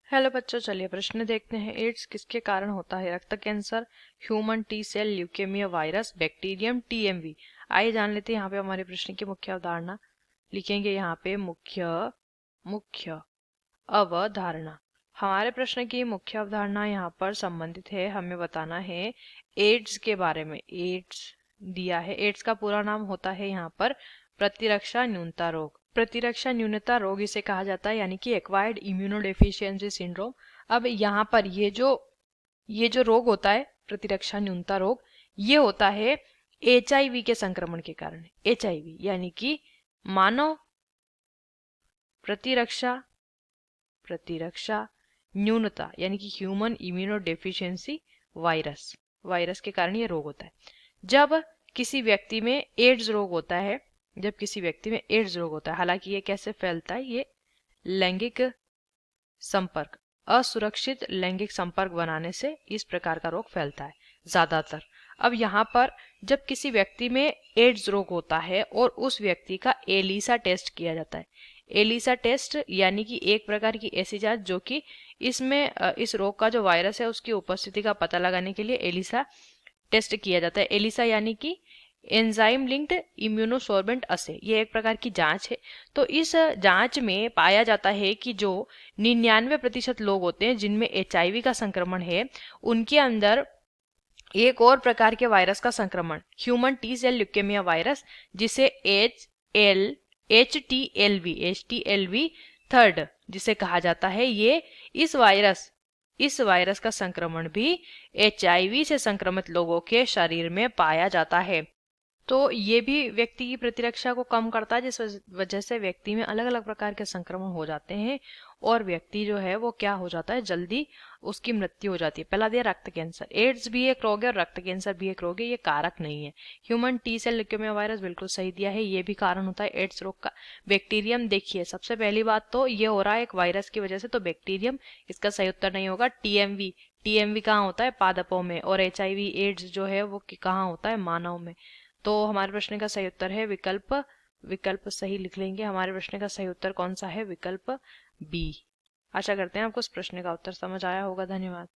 Hello बच्चों, चलिए प्रश्न देखते हैं। एड्स किसके कारण होता है? रक्त cancer, human T cell leukaemia virus, bacterium, TMV. आइए जान लेते हैं यहाँ पे हमारे प्रश्न की मुख्य अवधारणा। लिखेंगे यहाँ पे मुख्य मुख्य अवधारणा। हमारे प्रश्न की मुख्य अवधारणा यहाँ पर संबंधित है, हमें बताना है एड्स के बारे में। एड्स दिया है। एड्स का पूरा नाम होता है यहाँ पर प्रतिरक्षा न्यूनता रोग। प्रतिरक्षा न्यूनता रोग इसे कहा जाता है, यानी कि एक्वायर्ड इम्यूनोडेफिशिएंसी सिंड्रोम। अब यहाँ पर ये जो रोग होता है, प्रतिरक्षा न्यूनता रोग, ये होता है एचआईवी के संक्रमण के कारण। एचआईवी यानी कि मानव प्रतिरक्षा न्यूनता यानी कि ह्यूमन इम्यूनो डेफिशिएंसी वायरस के कारण ये रोग होता है। जब किसी व्यक्ति में एड्स रोग होता है, हालांकि ये कैसे फैलता है? ये लैंगिक संपर्क, असुरक्षित लैंगिक संपर्क बनाने से इस प्रकार का रोग फैलता है ज्यादातर। अब यहाँ पर जब किसी व्यक्ति में एड्स रोग होता है और उस व्यक्ति का एलिसा टेस्ट किया जाता है। एलिसा टेस्ट यानी कि एक प्रकार की ऐसी जांच जो कि इस रोग का जो वायरस है उसकी उपस्थिति का पता लगाने के लिए एलिसा टेस्ट किया जाता है। एलिसा यानी कि एंजाइम लिंक्ड इम्यूनोसोर्बेंट असे, ये एक प्रकार की जांच है। तो इस जांच में पाया जाता है कि जो 99% लोग होते हैं जिनमें एचआईवी का संक्रमण है, उनके अंदर एक और प्रकार के वायरस का संक्रमण, human T cell leukaemia virus, जिसे H T L V third जिसे कहा जाता है, ये इस वायरस का संक्रमण भी एचआईवी से संक्रमित लोगों के शरीर में पाया जाता है। तो ये भी व्यक्ति की प्रतिरक्षा को कम करता है, जिस वजह से व्यक्ति में अलग अलग प्रकार के संक्रमण हो जाते हैं और व्यक्ति जो है वो क्या हो जाता है, जल्दी उसकी मृत्यु हो जाती है। पहला दिया रक्त कैंसर। एड्स भी एक रोग है और रक्त कैंसर भी एक रोग है, ये कारक नहीं है। Human T cell leukaemia virus बिल्कुल सही दिया है, ये भी कारण होता है एड्स रोग का। बैक्टीरियम, देखिए सबसे पहली बात तो ये हो रहा है एक वायरस की वजह से, तो बैक्टीरियम इसका सही उत्तर नहीं होगा। टीएमवी कहाँ होता है? पादपों में। और एचआईवी एड्स जो है वो कहाँ होता है? मानव में। तो हमारे प्रश्न का सही उत्तर है विकल्प सही लिख लेंगे। हमारे प्रश्न का सही उत्तर कौन सा है? विकल्प बी। आशा करते हैं आपको इस प्रश्न का उत्तर समझ आया होगा। धन्यवाद।